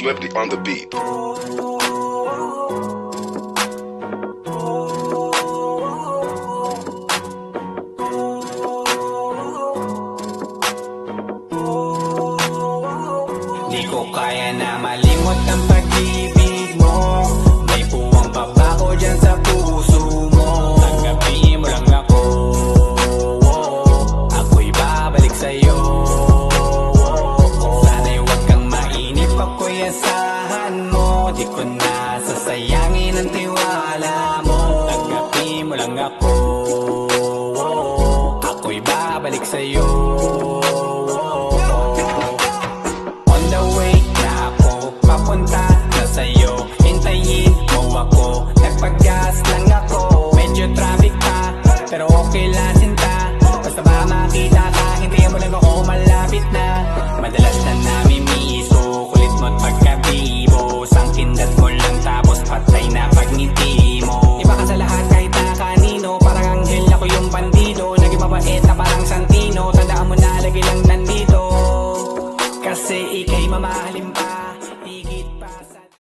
Lefty on the beat. Di ko kaya na malimot ang pag-ibig mo. May puwang pabago dyan sa puso mo. Tanggapin mo lang ako, ako'y babalik sa'yo. Sana'y huwag kang mainip, ako'y asahan mo. Di ko na sasayangin ang tiwala mo. Tanggapin mo lang ako, ako'y babalik sa'yo. On the way na ako, papunta na sa'yo. Hintayin mo ako, nagpag-gas lang ako. Medyo traffic pa, pero okay lang sinta. Basta ba makita ka, hintayin mo lang ako, malapit na. Madalas na namimiso, kulit mo't pagkabibo. Sangkindat mo lang tapos patay na pagngiti mo. Iba ka sa lahat kahit na kanino, parang anghel ako yung bandido. Naging mabait na parang Santino, tandaan mo na lagi lang